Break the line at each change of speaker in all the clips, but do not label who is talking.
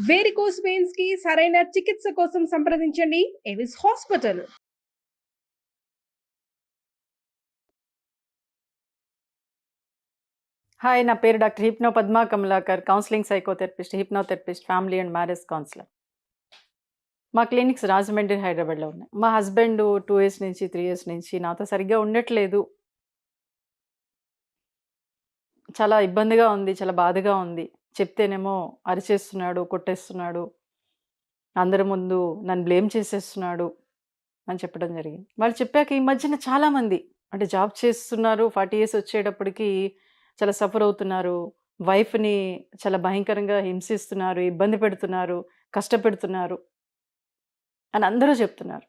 Varicose veins కి సరైన చికిత్స కోసం సంప్రదించండి ఎవిస్ హాస్పిటల్.
హాయ్, నా పేరు doctor hypno Padma Kamalakar, counselling psychotherapist, hypnotherapist, family and marriage counsellor. మా క్లినిక్స్ రాజమండ్రి, హైదరాబాద్లో ఉన్నాయి. మా హస్బెండ్ 2 years నుంచి 3 years నుంచి నాతో సరిగ్గా ఉండట్లేదు. చాలా ఇబ్బందిగా ఉంది, చాలా బాధగా ఉంది. చెప్తేనేమో అరిచేస్తున్నాడు, కొట్టేస్తున్నాడు, అందరి ముందు నన్ను బ్లేమ్ చేసేస్తున్నాడు అని చెప్పడం జరిగింది. వాళ్ళు చెప్పాక ఈ మధ్యన చాలామంది అంటే జాబ్ చేస్తున్నారు, 40 years వచ్చేటప్పటికి చాలా సఫర్ అవుతున్నారు, వైఫ్ని చాలా భయంకరంగా హింసిస్తున్నారు, ఇబ్బంది పెడుతున్నారు, కష్టపెడుతున్నారు అని అందరూ చెప్తున్నారు.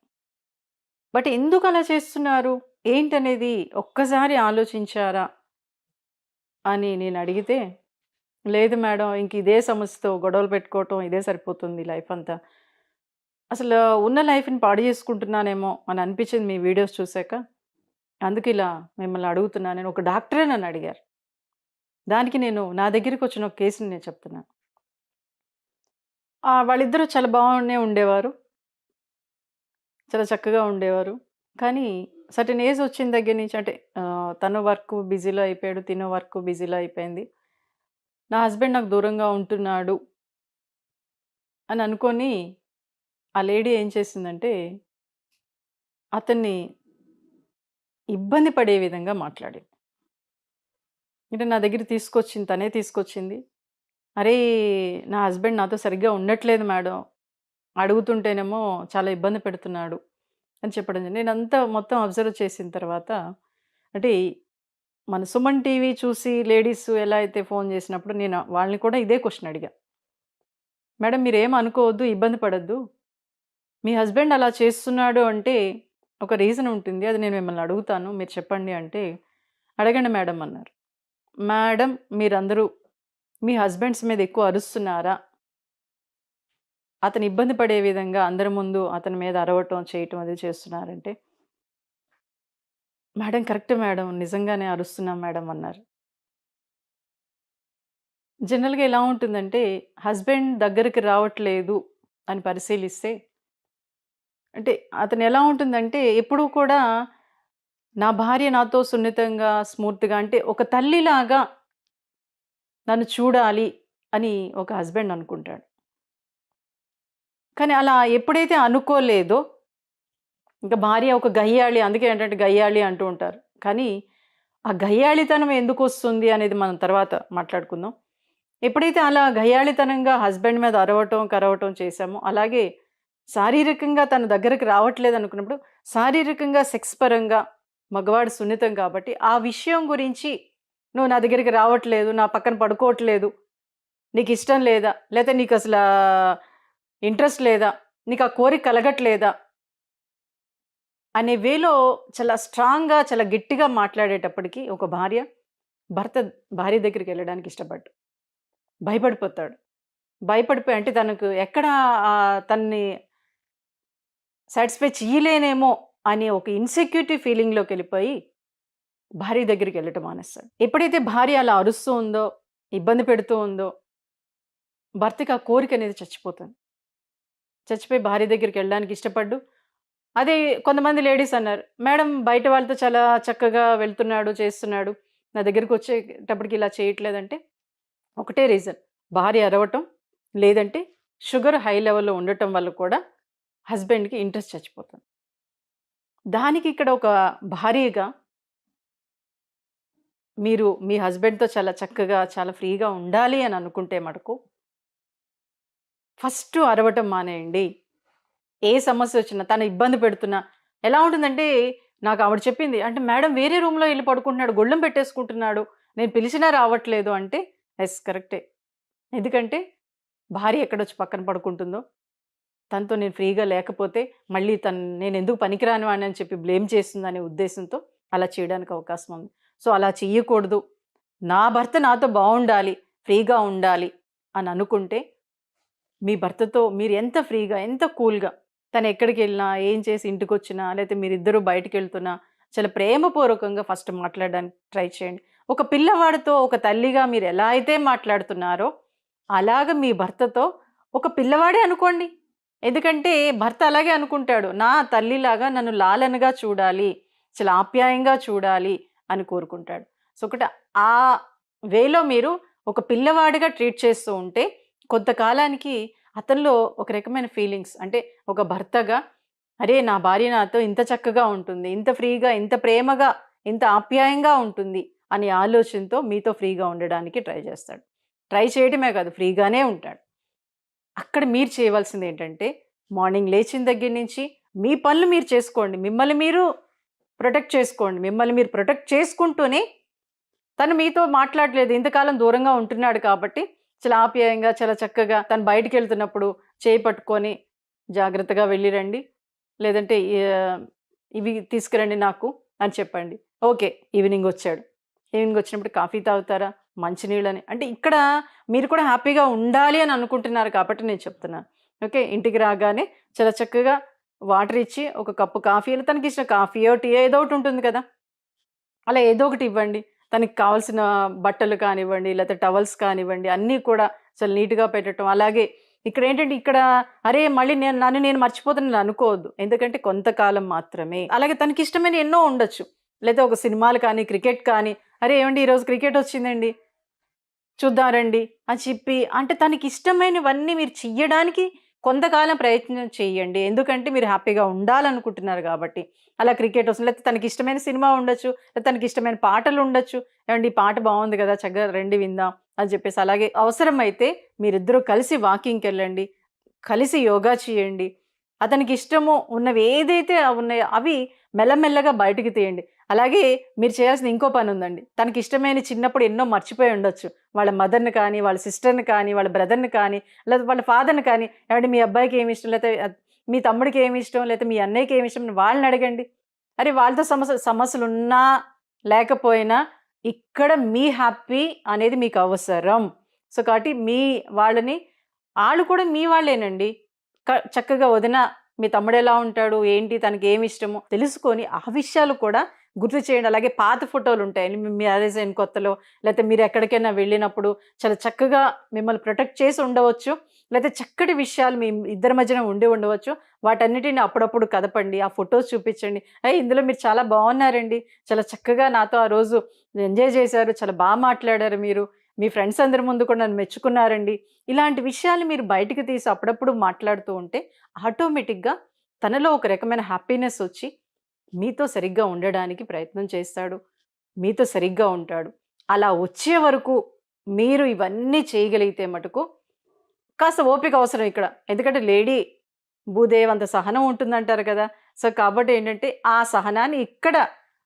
బట్ ఎందుకు అలా చేస్తున్నారు ఏంటనేది ఒక్కసారి ఆలోచించారా అని నేను అడిగితే, లేదు మేడం, ఇంక ఇదే సమస్యతో గొడవలు పెట్టుకోవటం ఇదే సరిపోతుంది లైఫ్ అంతా, అసలు ఉన్న లైఫ్ని పాడు చేసుకుంటున్నానేమో అని అనిపించింది మీ వీడియోస్ చూశాక. అందుకు ఇలా మిమ్మల్ని అడుగుతున్నాను. నేను ఒక డాక్టరే నన్ను అడిగారు. దానికి నేను నా దగ్గరికి వచ్చిన ఒక కేసుని నేను చెప్తున్నాను. వాళ్ళిద్దరూ చాలా బాగానే ఉండేవారు, చాలా చక్కగా ఉండేవారు. కానీ సర్టెన్ ఏజ్ వచ్చిన దగ్గర నుంచి అంటే తను వర్క్ బిజీలో అయిపోయాడు, తిన వర్క్ బిజీలో అయిపోయింది. నా హస్బెండ్ నాకు దూరంగా ఉంటున్నాడు అని అనుకొని ఆ లేడీ ఏం చేసిందంటే అతన్ని ఇబ్బంది పడే విధంగా మాట్లాడింది. అంటే నా దగ్గర తీసుకొచ్చింది, తనే తీసుకొచ్చింది. అరే, నా హస్బెండ్ నాతో సరిగ్గా ఉండట్లేదు మేడం, అడుగుతుంటేనేమో చాలా ఇబ్బంది పెడుతున్నాడు అని చెప్పడం. నేనంతా మొత్తం అబ్జర్వ్ చేసిన తర్వాత అంటే మన సుమన్ టీవీ చూసి లేడీస్ ఎలా అయితే ఫోన్ చేసినప్పుడు నేను వాళ్ళని కూడా ఇదే క్వశ్చన్ అడిగా. మేడం, మీరేం అనుకోవద్దు, ఇబ్బంది పడద్దు, మీ హస్బెండ్ అలా చేస్తున్నాడు అంటే ఒక రీజన్ ఉంటుంది, అది నేను మిమ్మల్ని అడుగుతాను, మీరు చెప్పండి అంటే, అడగండి మేడం అన్నారు. మేడం, మీరందరూ మీ హస్బెండ్స్ మీద ఎక్కువ అరుస్తున్నారా, అతను ఇబ్బంది పడే విధంగా అందరి ముందు అతని మీద అరవటం చేయటం అది చేస్తున్నారంటే, మేడం కరెక్ట్ మేడం, నిజంగానే అరుస్తున్నాం మేడం అన్నారు. జనరల్గా ఎలా ఉంటుందంటే హస్బెండ్ దగ్గరికి రావట్లేదు అని పరిశీలిస్తే అంటే అతను ఎలా ఉంటుందంటే ఎప్పుడూ కూడా నా భార్య నాతో సున్నితంగా స్మూర్తిగా అంటే ఒక తల్లిలాగా నన్ను చూడాలి అని ఒక హస్బెండ్ అనుకుంటాడు. కానీ అలా ఎప్పుడైతే అనుకోలేదో ఇంకా భార్య ఒక గయ్యాళి, అందుకే ఏంటంటే గయ్యాళి అంటూ ఉంటారు. కానీ ఆ గయ్యాళితనం ఎందుకు వస్తుంది అనేది మనం తర్వాత మాట్లాడుకుందాం. ఎప్పుడైతే అలా గయ్యాళితనంగా హస్బెండ్ మీద అరవటం కరవటం చేశామో, అలాగే శారీరకంగా తన దగ్గరికి రావట్లేదు అనుకున్నప్పుడు శారీరకంగా సెక్స్ పరంగా మగవాడు సున్నితం కాబట్టి ఆ విషయం గురించి నువ్వు నా దగ్గరికి రావట్లేదు, నా పక్కన పడుకోవట్లేదు, నీకు ఇష్టం లేదా, లేకపోతే నీకు అసలు ఇంట్రెస్ట్ లేదా, నీకు ఆ కోరిక కలగట్లేదా అనే వేలో చాలా స్ట్రాంగ్గా చాలా గట్టిగా మాట్లాడేటప్పటికి ఒక భార్య దగ్గరికి వెళ్ళడానికి ఇష్టపడ్డు, భయపడిపోతాడు. భయపడిపోయి అంటే తనకు ఎక్కడ తన్ని సాటిస్ఫై చేయలేనేమో అనే ఒక ఇన్సెక్యూరిటీ ఫీలింగ్లోకి వెళ్ళిపోయి భార్య దగ్గరికి వెళ్ళటం మానేస్తాడు. ఎప్పుడైతే భార్య అలా అరుస్తూ ఉందో, ఇబ్బంది పెడుతూ ఉందో, భర్తకి ఆ కోరిక అనేది చచ్చిపోతుంది. చచ్చిపోయి భార్య దగ్గరికి వెళ్ళడానికి ఇష్టపడ్డు. అదే కొంతమంది లేడీస్ అన్నారు, మేడం బయట వాళ్ళతో చాలా చక్కగా వెళ్తున్నాడు, చేస్తున్నాడు, నా దగ్గరికి వచ్చేటప్పటికి ఇలా చేయట్లేదంటే ఒకటే రీజన్, భార్య అరవటం, లేదంటే షుగర్ హై లెవెల్లో ఉండటం వల్ల కూడా హస్బెండ్కి ఇంట్రెస్ట్ చచ్చిపోతుంది. దానికి ఇక్కడ ఒక భార్యగా మీరు మీ హస్బెండ్తో చాలా చక్కగా చాలా ఫ్రీగా ఉండాలి అని అనుకుంటే మటుకు ఫస్ట్ అరవటం మానేయండి. ఏ సమస్య వచ్చినా తను ఇబ్బంది పెడుతున్నా ఎలా ఉంటుందంటే నాకు ఆవిడ చెప్పింది, అంటే మేడం వేరే రూమ్లో వెళ్ళి పడుకుంటున్నాడు, గొళ్ళెం పెట్టేసుకుంటున్నాడు, నేను పిలిచినా రావట్లేదు అంటే ఎస్ కరెక్టే. ఎందుకంటే భార్య ఎక్కడొచ్చి పక్కన పడుకుంటుందో, తనతో నేను ఫ్రీగా లేకపోతే మళ్ళీ నేను ఎందుకు పనికిరాను అని చెప్పి బ్లేమ్ చేస్తుందనే ఉద్దేశంతో అలా చేయడానికి అవకాశం ఉంది. సో అలా చెయ్యకూడదు. నా భర్త నాతో బాగుండాలి, ఫ్రీగా ఉండాలి అని అనుకుంటే మీ భర్తతో మీరు ఎంత ఫ్రీగా, ఎంత కూల్గా, తను ఎక్కడికి వెళ్ళినా, ఏం చేసి ఇంటికి వచ్చినా, లేకపోతే మీరిద్దరూ బయటికి వెళ్తున్నా చాలా ప్రేమపూర్వకంగా ఫస్ట్ మాట్లాడడానికి ట్రై చేయండి. ఒక పిల్లవాడితో ఒక తల్లిగా మీరు ఎలా అయితే మాట్లాడుతున్నారో అలాగ మీ భర్తతో ఒక పిల్లవాడే అనుకోండి. ఎందుకంటే భర్త అలాగే అనుకుంటాడు. నా తల్లిలాగా నన్ను లాలనగా చూడాలి, చాలా ఆప్యాయంగా చూడాలి అని కోరుకుంటాడు. సో, ఒకటి ఆ వేలో మీరు ఒక పిల్లవాడిగా ట్రీట్ చేస్తూ ఉంటే కొంతకాలానికి అతనిలో ఒక రకమైన ఫీలింగ్స్ అంటే ఒక భర్తగా అరే! నా భార్య నాతో ఇంత చక్కగా ఉంటుంది, ఇంత ఫ్రీగా, ఇంత ప్రేమగా, ఇంత ఆప్యాయంగా ఉంటుంది అనే ఆలోచనతో మీతో ఫ్రీగా ఉండడానికి ట్రై చేస్తాడు. ట్రై చేయడమే కాదు ఫ్రీగానే ఉంటాడు. అక్కడ మీరు చేయవలసిందేంటంటే, మార్నింగ్ లేచిన దగ్గర నుంచి మీ పనులు మీరు చేసుకోండి. మిమ్మల్ని మీరు ప్రొటెక్ట్ చేసుకోండి. మిమ్మల్ని మీరు ప్రొటెక్ట్ చేసుకుంటూనే తను మీతో మాట్లాడలేదు. ఇంతకాలం దూరంగా ఉంటున్నాడు కాబట్టి, చాలా ఆప్యాయంగా, చాలా చక్కగా తను బయటికెళ్తున్నప్పుడు చేయి పట్టుకొని జాగ్రత్తగా వెళ్ళి రండి. లేదంటే ఇవి తీసుకురండి నాకు అని చెప్పండి. ఓకే. ఈవినింగ్ వచ్చాడు. ఈవినింగ్ వచ్చినప్పుడు కాఫీ తాగుతారా? మంచినీళ్ళని అంటే ఇక్కడ మీరు కూడా హ్యాపీగా ఉండాలి అని అనుకుంటున్నారు కాబట్టి నేను చెప్తున్నాను. ఓకే. ఇంటికి రాగానే చాలా చక్కగా వాటర్ ఇచ్చి ఒక కప్పు కాఫీ తనకిచ్చిన కాఫీయో, టీయో ఏదో ఒకటి ఉంటుంది కదా! అలా ఏదో ఒకటి ఇవ్వండి. తనకి కావాల్సిన బట్టలు కానివ్వండి, లేకపోతే టవల్స్ కానివ్వండి, అన్నీ కూడా చాలా నీట్‌గా పెట్టటం. అలాగే ఇక్కడేంటంటే అరే! మళ్ళీ నన్ను నేను మర్చిపోతున్నాను అనుకోవద్దు. ఎందుకంటే కొంతకాలం మాత్రమే. అలాగే తనకిష్టమైనవి ఎన్నో ఉండొచ్చు. లేదా ఒక సినిమాలు కానీ, క్రికెట్ కానీ, అరే! ఏవండీ ఈరోజు క్రికెట్ వచ్చిందండి. చూద్దాం రండి అని చెప్పి అంటే తనకిష్టమైనవన్నీ మీరు చెయ్యడానికి కొంతకాలం ప్రయత్నం చేయండి. ఎందుకంటే మీరు హ్యాపీగా ఉండాలనుకుంటున్నారు కాబట్టి. అలా క్రికెట్ వస్తుంది. లేకపోతే తనకిష్టమైన సినిమా ఉండొచ్చు. లేకపోతే తనకిష్టమైన పాటలు ఉండొచ్చు. ఏవండీ ఈ పాట బావుంది గదా! చక్కగా రండి విందాం అని చెప్పేసి. అలాగే అవసరమైతే మీరిద్దరూ కలిసి వాకింగ్‌కెళ్ళండి. కలిసి యోగా చేయండి. అతనికిష్టము ఉన్నవి ఏదైతే ఉన్నాయో అవి మెల్లమెల్లగా బయటికి తీయండి. అలాగే మీరు చేయాల్సిన ఇంకో పనుందండి. తనకిష్టమైన చిన్నప్పుడు ఎన్నో మర్చిపోయి ఉండొచ్చు. వాళ్ళ మదర్‌ని కానీ, వాళ్ళ సిస్టర్‌ని కానీ, వాళ్ళ బ్రదర్‌ని కానీ, లేదా వాళ్ళ ఫాదర్‌ని కానీ, ఏవండీ మీ అబ్బాయికి ఏమిష్టం? లేతే మీ తమ్ముడికి ఏమిష్టం? లేతే మీ అన్నయ్యకి ఏమిష్టం? వాళ్ళని అడగండి. అరే! వాళ్ళతో సమస్యలున్నా లేకపోయినా ఇక్కడ మీ హ్యాపీ అనేది మీకు అవసరం. సో, కాబట్టి వాళ్ళని ఆళ్ళు కూడా మీ వాళ్ళేనండి. చక్కగా వదిన మీ తమ్ముడెలా ఉంటాడు? ఏంటి? తనకేమిష్టమో తెలుసుకొని ఆ విషయాలు కూడా గుర్తు చేయండి. అలాగే పాత ఫోటోలుంటాయి. మీ మ్యారేజ్ అయిన కొత్తలో లేతే మీరెక్కడికైనా వెళ్ళినప్పుడు చాలా చక్కగా మిమ్మల్ని ప్రొటెక్ట్ చేసి ఉండవచ్చు. లేతే చక్కటి విషయాలు మీ ఇద్దరి మధ్యన ఉండవచ్చు. వాటన్నిటిని అప్పుడప్పుడు కదపండి. ఆ ఫోటోస్ చూపిచ్చండి. ఇందులో మీరు చాలా బావున్నారండి. చాలా చక్కగా నాతో ఆ రోజు ఎంజాయ్ చేశారు. చాలా మాట్లాడారు మీరు. మీ ఫ్రెండ్స్ అందరి ముందు కూడా నన్ను మెచ్చుకున్నారండి. ఇలాంటి విషయాలు మీరు బయటికి తీసి అప్పుడప్పుడు మాట్లాడుతూ ఉంటే ఆటోమేటిక్‌గా తనలో ఒక రకమైన హ్యాపీనెస్ ఒచ్చి మీతో సరిగ్గా ఉండడానికి ప్రయత్నం చేస్తాడు. మీతో సరిగ్గా ఉంటాడు. అలా వచ్చే వరకు మీరు ఇవన్నీ చేయగలిగితే మటుకు కాస్త ఓపిక అవసరం ఇక్కడ. ఎందుకంటే లేడీ భూదేవంత సహనం ఉంటుందంటారు కదా! సో, కాబట్టి ఏంటంటే ఆ సహనాన్ని ఇక్కడ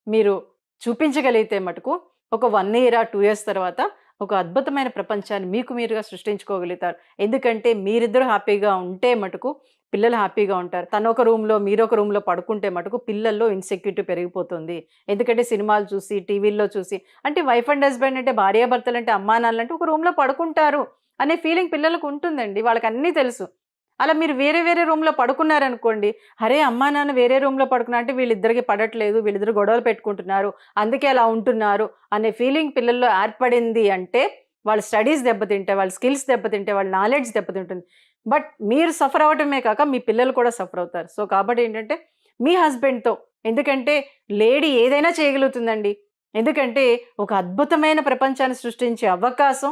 మీరు చూపించగలిగితే మటుకు ఒక 1 ఇయర్, 2 ఇయర్స్ తర్వాత ఒక అద్భుతమైన ప్రపంచాన్ని మీకు మీరుగా సృష్టించుకోగలుగుతారు. ఎందుకంటే మీరిద్దరూ హ్యాపీగా ఉంటే మటుకు పిల్లలు హ్యాపీగా ఉంటారు. తనొక రూమ్‌లో, మీరొక రూమ్‌లో పడుకుంటే మటుకు పిల్లల్లో ఇన్‌సెక్యూరిటీ పెరిగిపోతుంది. ఎందుకంటే సినిమాలు చూసి, టీవీల్లో చూసి అంటే వైఫ్ అండ్ హస్బెండ్ అంటే భార్యాభర్తలంటే అమ్మానాన్నలంటే ఒక రూమ్‌లో పడుకుంటారు అనే ఫీలింగ్ పిల్లలకు ఉంటుందండి. వాళ్ళకన్నీ తెలుసు. అలా మీరు వేరే వేరే రూమ్‌లో పడుకున్నారనుకోండి, అరే! అమ్మా, నాన్న వేరే రూమ్‌లో పడుకున్నారు అంటే వీళ్ళిద్దరికి పడట్లేదు, వీళ్ళిద్దరు గొడవలు పెట్టుకుంటున్నారు, అందుకే అలా ఉంటున్నారు అనే ఫీలింగ్ పిల్లల్లో ఏర్పడింది అంటే, వాళ్ళ స్టడీస్ దెబ్బతింటాయి, వాళ్ళ స్కిల్స్ దెబ్బతింటాయి, వాళ్ళ నాలెడ్జ్ దెబ్బతింటుంది. బట్ మీరు సఫర్ అవ్వటమే కాక మీ పిల్లలు కూడా సఫర్ అవుతారు. సో, కాబట్టి ఏంటంటే మీ హస్బెండ్‌తో ఎందుకంటే లేడీ ఏదైనా చేయగలుగుతుందండి. ఎందుకంటే ఒక అద్భుతమైన ప్రపంచాన్ని సృష్టించే అవకాశం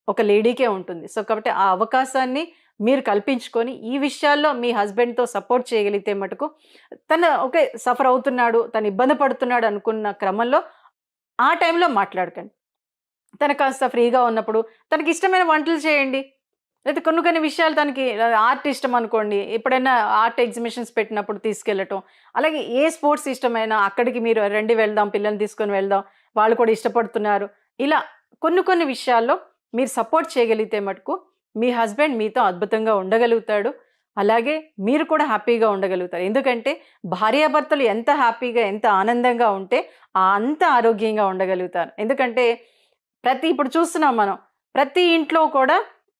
ఒక లేడీకే ఉంటుంది. సో, కాబట్టి ఆ అవకాశాన్ని మీరు కల్పించుకొని ఈ విషయాల్లో మీ హస్బెండ్‌తో సపోర్ట్ చేయగలిగితే మటుకు ఓకే సఫర్ అవుతున్నాడు, తను ఇబ్బంది పడుతున్నాడు అనుకున్న క్రమంలో ఆ టైంలో మాట్లాడకండి. తను కాస్త ఫ్రీగా ఉన్నప్పుడు తనకిష్టమైన వంటలు చేయండి. లేతే కొన్ని విషయాలు తనకి ఆర్ట్ ఇష్టం అనుకోండి. ఎప్పుడైనా ఆర్ట్ ఎగ్జిబిషన్స్ పెట్టినప్పుడు తీసుకెళ్ళటం. అలాగే ఏ స్పోర్ట్స్ ఇష్టమైనా అక్కడికి మీరు రండి వెళ్దాం, పిల్లల్ని తీసుకొని వెళ్దాం. వాళ్ళు కూడా ఇష్టపడుతున్నారు. ఇలా కొన్ని విషయాల్లో మీరు సపోర్ట్ చేయగలిగితే మటుకు మీ హస్బెండ్ మీతో అద్భుతంగా ఉండగలుగుతాడు. అలాగే మీరు కూడా హ్యాపీగా ఉండగలుగుతారు. ఎందుకంటే భార్యాభర్తలు ఎంత హ్యాపీగా, ఎంత ఆనందంగా ఉంటే అంత ఆరోగ్యంగా ఉండగలుగుతారు. ఎందుకంటే ఇప్పుడు చూస్తున్నాం మనం. ప్రతి ఇంట్లో కూడా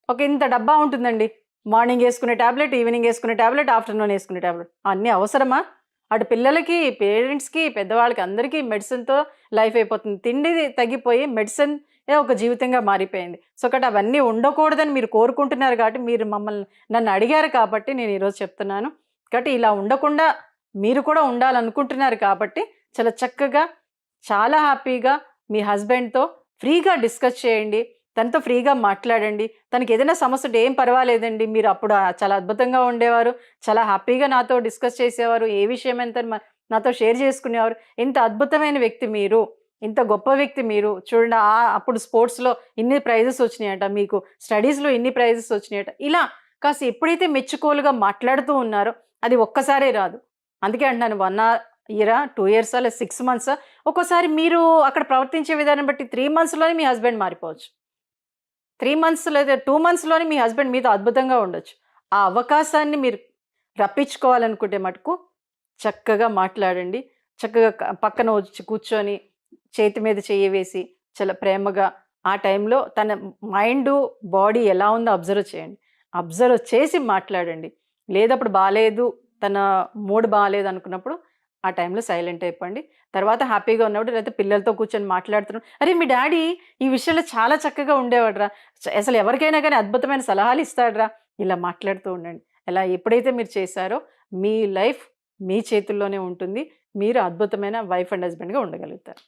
ఒక ఇంత డబ్బా ఉంటుందండి. మార్నింగ్ యేసుకునే టాబ్లెట్, ఈవినింగ్ యేసుకునే టాబ్లెట్, ఆఫ్టర్‌నూన్ యేసుకునే టాబ్లెట్. అన్నీ అవసరమా? అటు పిల్లలకి, పేరెంట్స్‌కి, పెద్దవాళ్ళకి అందరికీ మెడిసిన్‌తో లైఫ్ అయిపోతుంది. తిండి తగ్గిపోయి మెడిసిన్ ఏదో ఒక జీవితంగా మారిపోయింది. సో కాబట్టి అవన్నీ ఉండకూడదని మీరు కోరుకుంటున్నారు కాబట్టి, మీరు నన్ను అడిగారు కాబట్టి నేను ఈరోజు చెప్తున్నాను. కాబట్టి ఇలా ఉండకుండా మీరు కూడా ఉండాలనుకుంటున్నారు కాబట్టి చాలా చక్కగా, చాలా హ్యాపీగా మీ హస్బెండ్‌తో ఫ్రీగా డిస్కస్ చేయండి. తనతో ఫ్రీగా మాట్లాడండి. తనకి ఏదైనా సమస్య ఉంటే ఏం పర్వాలేదండి. మీరు అప్పుడు చాలా అద్భుతంగా ఉండేవారు. చాలా హ్యాపీగా నాతో డిస్కస్ చేసేవారు. ఏ విషయమైనా నాతో షేర్ చేసుకునేవారు. ఇంత అద్భుతమైన వ్యక్తి మీరు. ఇంత గొప్ప వ్యక్తి మీరు. చూడండి అప్పుడు స్పోర్ట్స్‌లో ఇన్ని ప్రైజెస్ వచ్చినాయట. మీకు స్టడీస్‌లో ఇన్ని ప్రైజెస్ వచ్చినాయట. ఇలా కాస్త ఎప్పుడైతే మెచ్చుకోలుగా మాట్లాడుతూ ఉన్నారో అది ఒక్కసారే రాదు. అందుకే అంటున్నాను 1 ఇయరా, 2 ఇయర్సా లేదా 6 మంత్సా, ఒక్కోసారి మీరు అక్కడ ప్రవర్తించే విధానం బట్టి 3 మంత్స్‌లోనే మీ హస్బెండ్ మారిపోవచ్చు. 3 మంత్స్ లేదా 2 మంత్స్‌లోనే మీ హస్బెండ్ మీతో అద్భుతంగా ఉండొచ్చు. ఆ అవకాశాన్ని మీరు రప్పించుకోవాలనుకుంటే మటుకు చక్కగా మాట్లాడండి. చక్కగా పక్కన వచ్చి కూర్చొని చేతి మీద చెయ్యి వేసి చాలా ప్రేమగా ఆ టైంలో తన మైండు, బాడీ ఎలా ఉందో అబ్జర్వ్ చేయండి. అబ్జర్వ్ చేసి మాట్లాడండి. లేదప్పుడు బాలేదు, తన మూడ్ బాలేదు అనుకున్నప్పుడు ఆ టైంలో సైలెంట్ అయిపోండి. తర్వాత హ్యాపీగా ఉన్నప్పుడు లేకపోతే పిల్లలతో కూర్చొని మాట్లాడుతున్నాం. అరే! మీ డ్యాడీ ఈ విషయంలో చాలా చక్కగా ఉండేవాడురా. అసలు ఎవరికైనా గానీ అద్భుతమైన సలహాలు ఇస్తాడురా. ఇలా మాట్లాడుతూ ఉండండి. ఇలా ఎప్పుడైతే మీరు చేశారో మీ లైఫ్ మీ చేతుల్లోనే ఉంటుంది. మీరు అద్భుతమైన వైఫ్ అండ్ హస్బెండ్‌గా ఉండగలుగుతారు.